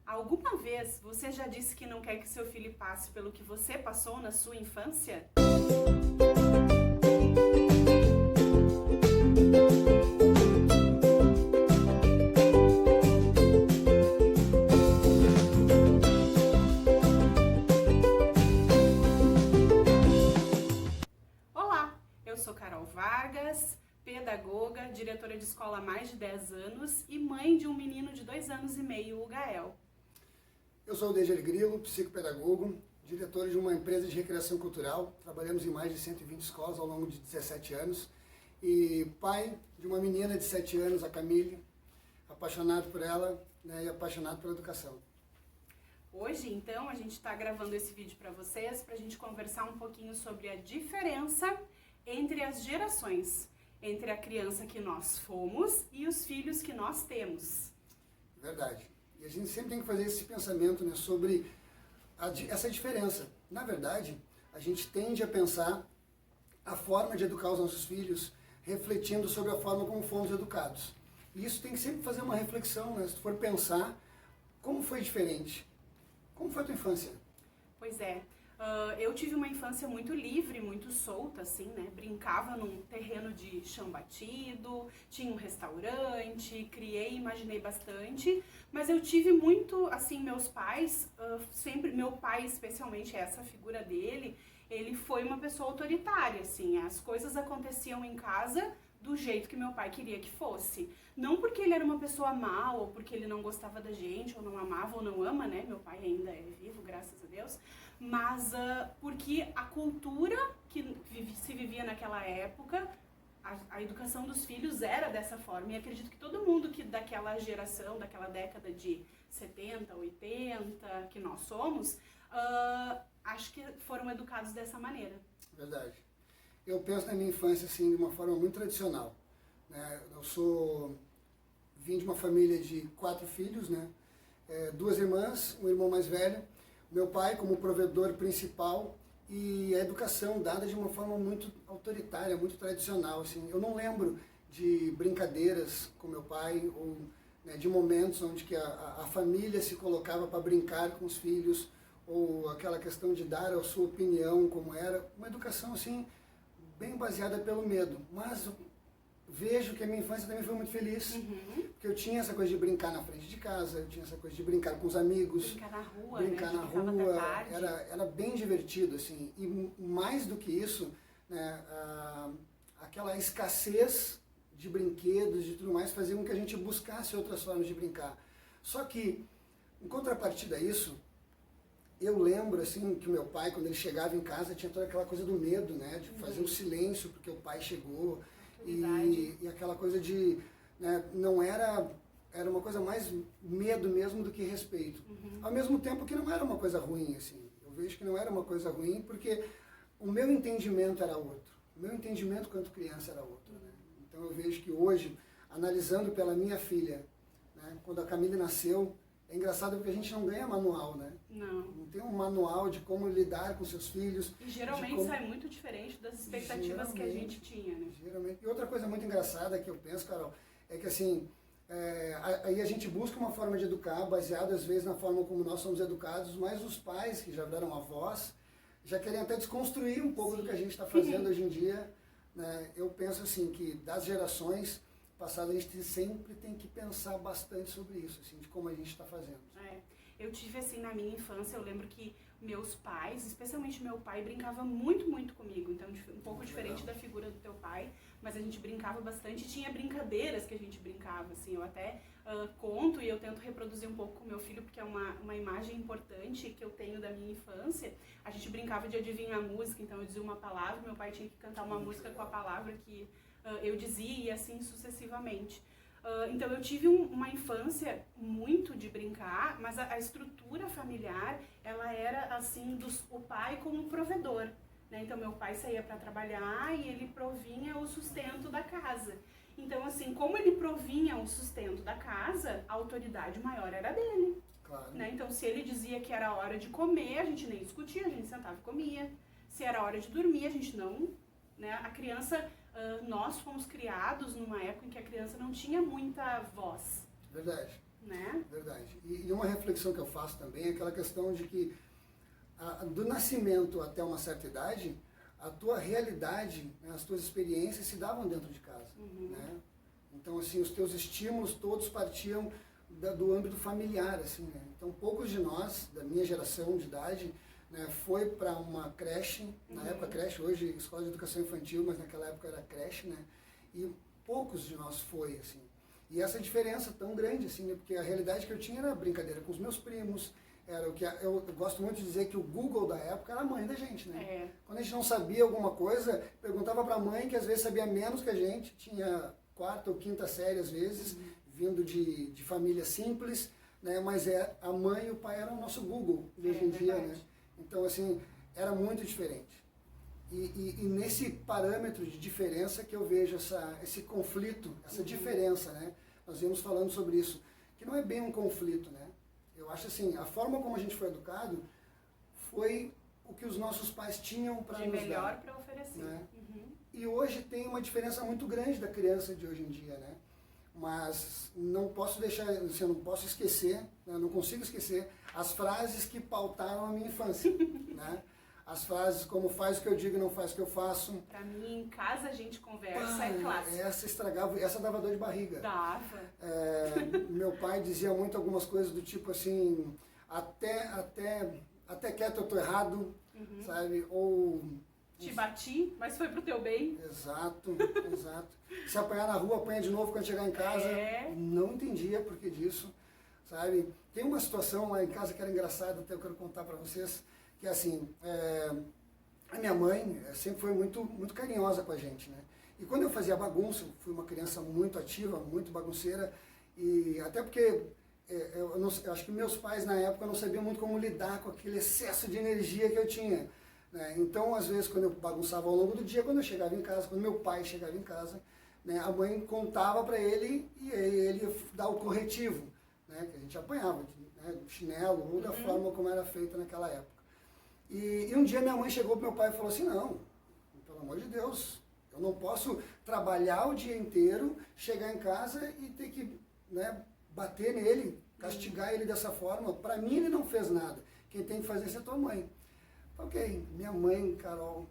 Alguma vez você já disse que não quer que seu filho passe pelo que você passou na sua infância? Olá, eu sou Carol Vargas, pedagoga, diretora de escola há mais de 10 anos e mãe de um menino de 2 anos e meio, o Gael. Eu sou o Dejair Grilo, psicopedagogo, diretor de uma empresa de recreação cultural. Trabalhamos em mais de 120 escolas ao longo de 17 anos. E pai de uma menina de 7 anos, a Camille, apaixonado por ela, né, e apaixonado pela educação. Hoje, então, a gente está gravando esse vídeo para vocês, para a gente conversar um pouquinho sobre a diferença entre as gerações, entre a criança que nós fomos e os filhos que nós temos. Verdade. E a gente sempre tem que fazer esse pensamento, né, sobre essa diferença. Na verdade, a gente tende a pensar a forma de educar os nossos filhos refletindo sobre a forma como fomos educados. E isso tem que sempre fazer uma reflexão, né? Se tu for pensar, como foi diferente? Como foi a tua infância? Pois é, eu tive uma infância muito livre, muito solta, assim, né? Brincava num terreno de chão batido, tinha um restaurante, criei e imaginei bastante, mas eu tive muito, assim, meus pais, sempre, meu pai especialmente, essa figura dele, ele foi uma pessoa autoritária, assim, as coisas aconteciam em casa do jeito que meu pai queria que fosse. Não porque ele era uma pessoa má, ou porque ele não gostava da gente, ou não amava, ou não ama, né? Meu pai ainda é vivo, graças a Deus. Mas porque a cultura que se vivia naquela época, a educação dos filhos era dessa forma. E acredito que todo mundo que daquela geração, daquela década de 70, 80, que nós somos, acho que foram educados dessa maneira. Verdade. Eu penso na minha infância assim de uma forma muito tradicional, né? Vim de uma família de 4 filhos, né? 2 irmãs, um irmão mais velho, meu pai como provedor principal e a educação dada de uma forma muito autoritária, muito tradicional, assim. Eu não lembro de brincadeiras com meu pai ou, né, de momentos onde que a família se colocava para brincar com os filhos ou aquela questão de dar a sua opinião como era, uma educação assim bem baseada pelo medo, mas vejo que a minha infância também foi muito feliz, porque eu tinha essa coisa de brincar na frente de casa, eu tinha essa coisa de brincar com os amigos, brincar na rua, brincar né? na rua, era bem divertido, assim, e mais do que isso, né, aquela escassez de brinquedos e tudo mais fazia com que a gente buscasse outras formas de brincar. Só que, em contrapartida a isso, eu lembro, assim, que o meu pai, quando ele chegava em casa, tinha toda aquela coisa do medo, né? De fazer um silêncio porque o pai chegou. E aquela coisa de, né, não era uma coisa mais medo mesmo do que respeito. Ao mesmo tempo que não era uma coisa ruim, assim. Eu vejo que não era uma coisa ruim porque o meu entendimento era outro. O meu entendimento quanto criança era outro, né? Então eu vejo que hoje, analisando pela minha filha, né, quando a Camille nasceu, é engraçado porque a gente não ganha manual, né? Não tem um manual de como lidar com seus filhos. E geralmente sai muito diferente das expectativas que a gente tinha, né? Geralmente. E outra coisa muito engraçada que eu penso, Carol, é que assim, aí a gente busca uma forma de educar, baseada às vezes na forma como nós somos educados, mas os pais que já viraram avós, já querem até desconstruir um pouco do que a gente está fazendo hoje em dia, né? Eu penso assim, que das gerações passadas a gente sempre tem que pensar bastante sobre isso, assim, de como a gente está fazendo. Eu tive assim na minha infância, eu lembro que meus pais, especialmente meu pai, brincava muito, muito comigo. Então, um pouco diferente da figura do teu pai, mas a gente brincava bastante. Tinha brincadeiras que a gente brincava, assim. Eu até conto e eu tento reproduzir um pouco com meu filho, porque é uma imagem importante que eu tenho da minha infância. A gente brincava de adivinhar a música, então eu dizia uma palavra, meu pai tinha que cantar uma música com a palavra que eu dizia e assim sucessivamente. Então eu tive uma infância muito de brincar, mas a estrutura familiar, ela era assim, o pai como provedor, né? Então meu pai saía para trabalhar e ele provinha o sustento da casa. Então assim, como ele provinha o sustento da casa, a autoridade maior era dele. Claro. Né? Então se ele dizia que era hora de comer, a gente nem discutia, a gente sentava e comia. Se era hora de dormir, a gente não... Né? A criança... nós fomos criados numa época em que a criança não tinha muita voz. Verdade. né? Verdade. E uma reflexão que eu faço também é aquela questão de que do nascimento até uma certa idade, a tua realidade, né, as tuas experiências se davam dentro de casa, né? Então, assim, os teus estímulos todos partiam do âmbito familiar, assim, né? Então, poucos de nós, da minha geração de idade, né, foi para uma creche, na época creche, hoje escola de educação infantil, mas naquela época era creche, né? E poucos de nós foi, assim. E essa diferença tão grande, assim, né? Porque a realidade que eu tinha era brincadeira com os meus primos, era o que eu gosto muito de dizer que o Google da época era a mãe da gente, né? Quando a gente não sabia alguma coisa, perguntava para a mãe, que às vezes sabia menos que a gente, tinha 4ª ou 5ª série às vezes, vindo de família simples, né? Mas a mãe e o pai eram o nosso Google de hoje em dia, né? Então, assim, era muito diferente. E nesse parâmetro de diferença que eu vejo esse conflito, essa diferença, né? Nós íamos falando sobre isso, que não é bem um conflito, né? Eu acho assim, a forma como a gente foi educado foi o que os nossos pais tinham para nos dar. De melhor para oferecer. Né? E hoje tem uma diferença muito grande da criança de hoje em dia, né? Mas não posso deixar, assim, eu não posso esquecer, né? Não consigo esquecer as frases que pautaram a minha infância, né? As frases como faz o que eu digo e não faz o que eu faço. Pra mim, em casa a gente conversa, é clássico. Essa estragava, essa dava dor de barriga. Dava. Meu pai dizia muito algumas coisas do tipo assim, até quieto eu tô errado, sabe? Ou... Te bati, mas foi pro teu bem. Exato, exato. Se apanhar na rua, apanha de novo quando chegar em casa. Não entendia por que disso, sabe? Tem uma situação lá em casa que era engraçada, até eu quero contar para vocês, que é assim, a minha mãe sempre foi muito, muito carinhosa com a gente, né? E quando eu fazia bagunça, eu fui uma criança muito ativa, muito bagunceira, e até porque eu acho que meus pais na época não sabiam muito como lidar com aquele excesso de energia que eu tinha, né? Então, às vezes, quando eu bagunçava ao longo do dia, quando eu chegava em casa, quando meu pai chegava em casa, né, a mãe contava para ele e ele ia dar o corretivo, né, que a gente apanhava, né, do chinelo ou da forma como era feita naquela época. E um dia minha mãe chegou para meu pai e falou assim, não, pelo amor de Deus, eu não posso trabalhar o dia inteiro, chegar em casa e ter que, né, bater nele, castigar ele dessa forma. Para mim ele não fez nada, quem tem que fazer isso é tua mãe. Ok, minha mãe, Carol,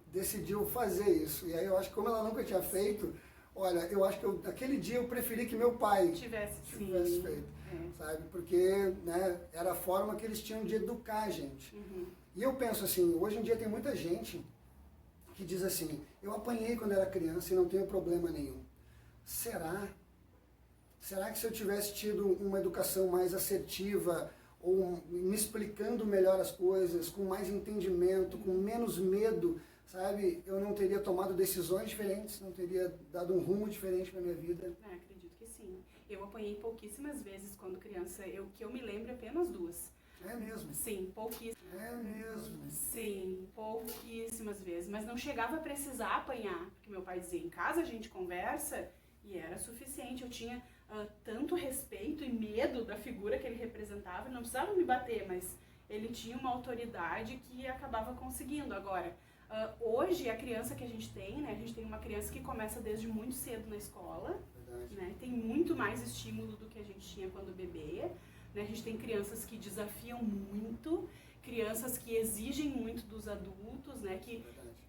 decidiu fazer isso. E aí eu acho que como ela nunca tinha feito, olha, eu acho que naquele dia eu preferi que meu pai tivesse feito, sabe? Porque, né, era a forma que eles tinham de educar a gente. E eu penso assim, hoje em dia tem muita gente que diz assim, eu apanhei quando era criança e não tenho problema nenhum. Será? Será que se eu tivesse tido uma educação mais assertiva, ou me explicando melhor as coisas, com mais entendimento, com menos medo, sabe? Eu não teria tomado decisões diferentes, não teria dado um rumo diferente para minha vida. Acredito que sim. Eu apanhei pouquíssimas vezes quando criança, que eu me lembro apenas 2. É mesmo? Sim, pouquíssimas. É mesmo? Sim, pouquíssimas vezes. Mas não chegava a precisar apanhar, porque meu pai dizia, em casa a gente conversa, e era suficiente. Eu tinha tanto respeito e medo da figura que ele representava, ele não precisava me bater, mas ele tinha uma autoridade que acabava conseguindo. Agora, hoje a criança que a gente tem, né, a gente tem uma criança que começa desde muito cedo na escola, né, tem muito mais estímulo do que a gente tinha quando bebê, né, a gente tem crianças que desafiam muito, crianças que exigem muito dos adultos, né, que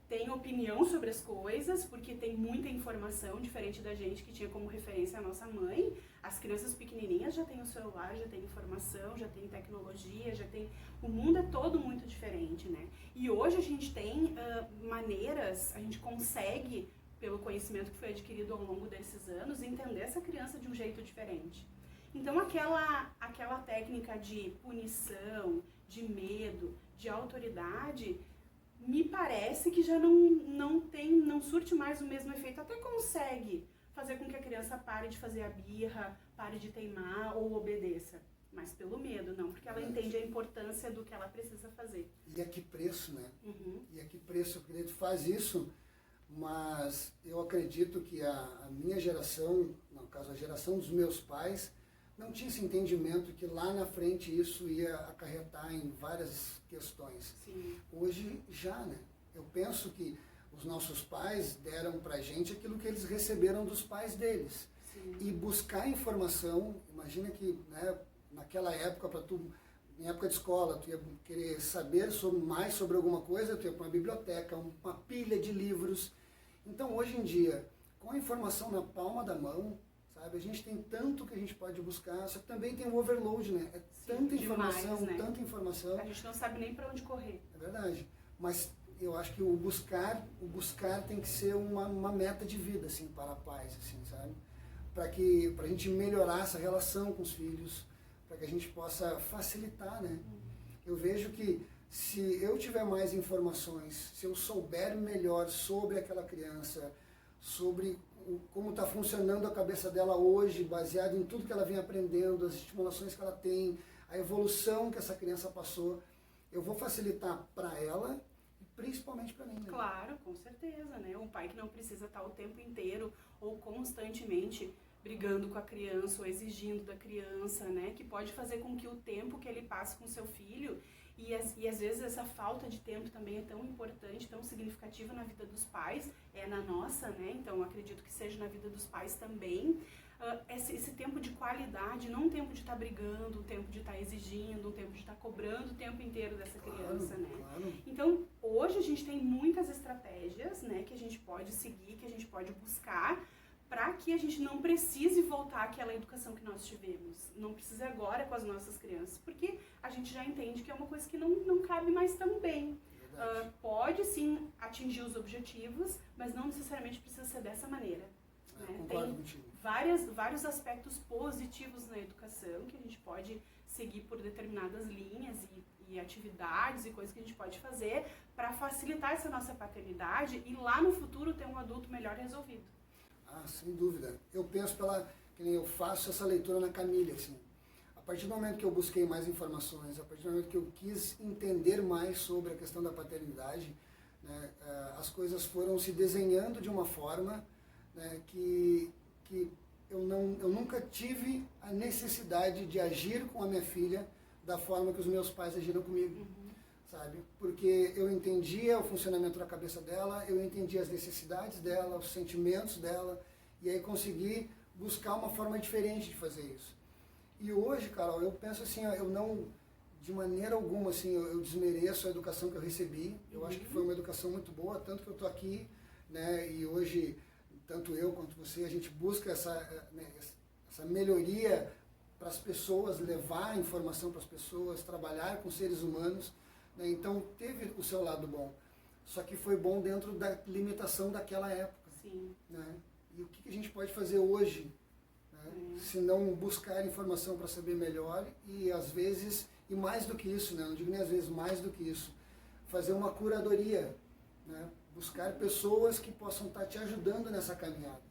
tem opinião sobre as coisas, porque tem muita informação, diferente da gente que tinha como referência a nossa mãe. As crianças pequenininhas já têm o celular, já têm informação, já têm tecnologia, já tem... O mundo é todo muito diferente, né? E hoje a gente tem maneiras, a gente consegue, pelo conhecimento que foi adquirido ao longo desses anos, entender essa criança de um jeito diferente. Então aquela técnica de punição, de medo, de autoridade... me parece que já não surte mais o mesmo efeito. Até consegue fazer com que a criança pare de fazer a birra, pare de teimar ou obedeça. Mas pelo medo, não, porque ela entende a importância do que ela precisa fazer. E a que preço, né? E a que preço, porque tu faz isso, mas eu acredito que a minha geração, no caso a geração dos meus pais, não tinha esse entendimento que lá na frente isso ia acarretar em várias questões. Sim. Hoje já, né? Eu penso que os nossos pais deram pra gente aquilo que eles receberam dos pais deles. Sim. E buscar informação, imagina que, né, naquela época, em época de escola, tu ia querer saber mais sobre alguma coisa, tu ia para uma biblioteca, uma pilha de livros. Então, hoje em dia, com a informação na palma da mão, sabe, a gente tem tanto que a gente pode buscar, só que também tem o overload, né? É tanta informação, demais, né? tanta informação. A gente não sabe nem para onde correr. É verdade. Mas eu acho que o buscar tem que ser uma meta de vida, assim, para pais, assim, sabe? Para a gente melhorar essa relação com os filhos, para que a gente possa facilitar, né? Eu vejo que se eu tiver mais informações, se eu souber melhor sobre aquela criança, sobre como está funcionando a cabeça dela hoje, baseado em tudo que ela vem aprendendo, as estimulações que ela tem, a evolução que essa criança passou, eu vou facilitar para ela e principalmente para mim. Né? Claro, com certeza, né? Um pai que não precisa estar o tempo inteiro ou constantemente brigando com a criança ou exigindo da criança, né? Que pode fazer com que o tempo que ele passe com seu filho e às vezes essa falta de tempo também é tão importante, tão significativa na vida dos pais, é na nossa, né? Então acredito que seja na vida dos pais também. Esse tempo de qualidade, não um tempo de estar brigando, um tempo de estar exigindo, um tempo de estar cobrando o tempo inteiro dessa criança, né? Claro. Então, hoje a gente tem muitas estratégias, né, que a gente pode seguir, que a gente pode buscar, para que a gente não precise voltar àquela educação que nós tivemos. Não precisa agora com as nossas crianças, porque a gente já entende que é uma coisa que não cabe mais tão bem. Pode sim atingir os objetivos, mas não necessariamente precisa ser dessa maneira. Né? Concordo Tem contigo. vários aspectos positivos na educação que a gente pode seguir por determinadas linhas e atividades e coisas que a gente pode fazer para facilitar essa nossa paternidade e lá no futuro ter um adulto melhor resolvido. Ah, sem dúvida. Eu penso que nem eu faço essa leitura na Camille, assim. A partir do momento que eu busquei mais informações, a partir do momento que eu quis entender mais sobre a questão da paternidade, né, as coisas foram se desenhando de uma forma, né, que eu nunca tive a necessidade de agir com a minha filha da forma que os meus pais agiram comigo. Sabe? Porque eu entendia o funcionamento da cabeça dela, eu entendia as necessidades dela, os sentimentos dela, e aí consegui buscar uma forma diferente de fazer isso. E hoje, Carol, eu penso assim, eu não, de maneira alguma, assim, eu desmereço a educação que eu recebi. Eu acho que foi uma educação muito boa, tanto que eu estou aqui, né, e hoje, tanto eu quanto você, a gente busca essa melhoria para as pessoas, levar informação para as pessoas, trabalhar com seres humanos. Então teve o seu lado bom, só que foi bom dentro da limitação daquela época. Sim. Né? E o que a gente pode fazer hoje, né? Se não buscar informação para saber melhor e às vezes, e mais do que isso, né? Não digo nem às vezes, mais do que isso, fazer uma curadoria, né? Buscar pessoas que possam estar te ajudando nessa caminhada.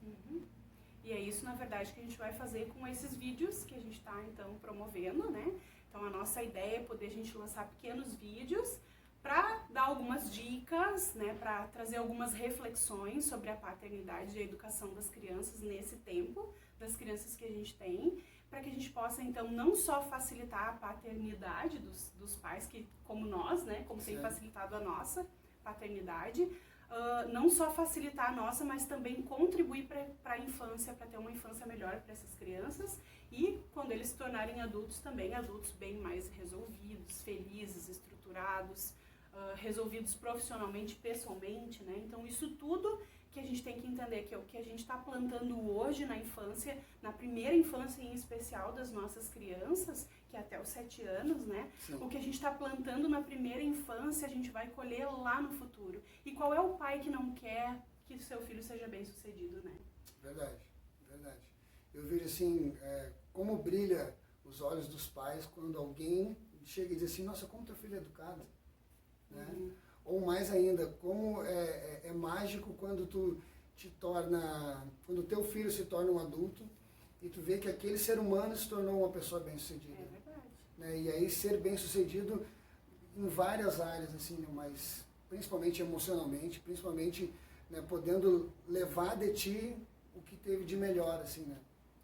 E é isso, na verdade, que a gente vai fazer com esses vídeos que a gente está, então, promovendo, né? Então, a nossa ideia é poder a gente lançar pequenos vídeos para dar algumas dicas, né? Para trazer algumas reflexões sobre a paternidade e a educação das crianças nesse tempo, das crianças que a gente tem, para que a gente possa, então, não só facilitar a paternidade dos pais, que como nós, né? Como tem facilitado a nossa paternidade, não só facilitar a nossa, mas também contribuir para a infância, para ter uma infância melhor para essas crianças e quando eles se tornarem adultos também, adultos bem mais resolvidos, felizes, estruturados, resolvidos profissionalmente, pessoalmente, né? Então isso tudo que a gente tem que entender que é o que a gente está plantando hoje na infância, na primeira infância em especial das nossas crianças, que é até os 7 anos, né? Sim. O que a gente está plantando na primeira infância, a gente vai colher lá no futuro. E qual é o pai que não quer que seu filho seja bem sucedido, né? Verdade, verdade. Eu vejo assim, como brilha os olhos dos pais quando alguém chega e diz assim, nossa, como teu filho é educado, né? Ou mais ainda, como é mágico quando quando teu filho se torna um adulto e tu vê que aquele ser humano se tornou uma pessoa bem-sucedida. É verdade. Né? E aí ser bem-sucedido em várias áreas, assim, mas principalmente emocionalmente, principalmente, né, podendo levar de ti o que teve de melhor, assim, né?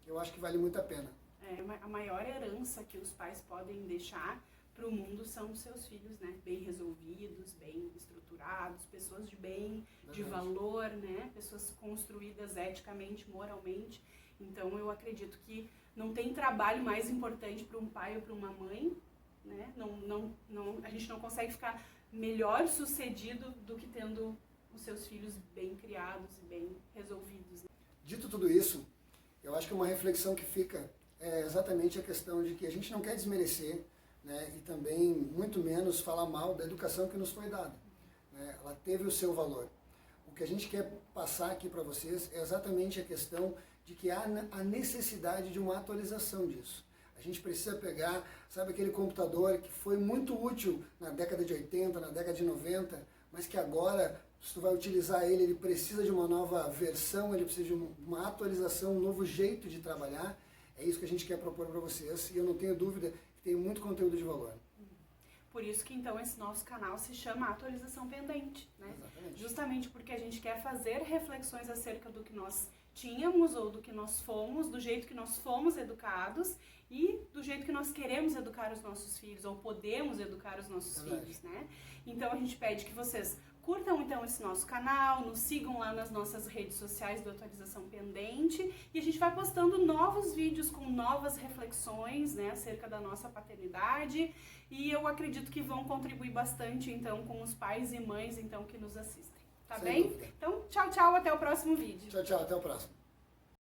Eu acho que vale muito a pena. A maior herança que os pais podem deixar para o mundo são os seus filhos, né? Bem resolvidos, bem estruturados, pessoas de bem, de valor, né? Pessoas construídas eticamente, moralmente. Então eu acredito que não tem trabalho mais importante para um pai ou para uma mãe, né? A gente não consegue ficar melhor sucedido do que tendo os seus filhos bem criados e bem resolvidos. Dito tudo isso, eu acho que uma reflexão que fica é exatamente a questão de que a gente não quer desmerecer, né, e também muito menos falar mal da educação que nos foi dada, né? Ela teve o seu valor. O que a gente quer passar aqui para vocês é exatamente a questão de que há a necessidade de uma atualização disso. A gente precisa pegar, sabe, aquele computador que foi muito útil na década de 80, na década de 90, mas que agora, se tu vai utilizar ele, ele precisa de uma nova versão, ele precisa de uma atualização, um novo jeito de trabalhar. É isso que a gente quer propor para vocês, e eu não tenho dúvida que tem muito conteúdo de valor. Por isso que então esse nosso canal se chama Atualização Pendente, né? Exatamente. Justamente porque a gente quer fazer reflexões acerca do que nós tínhamos ou do que nós fomos, do jeito que nós fomos educados e do jeito que nós queremos educar os nossos filhos ou podemos educar os nossos filhos, né? Então a gente pede que vocês curtam então esse nosso canal, nos sigam lá nas nossas redes sociais do Atualização Pendente e a gente vai postando novos vídeos com novas reflexões, né, acerca da nossa paternidade, e eu acredito que vão contribuir bastante então com os pais e mães então que nos assistem. Tá Sem bem? dúvida. Então, tchau, tchau, até o próximo vídeo. Tchau, tchau, até o próximo.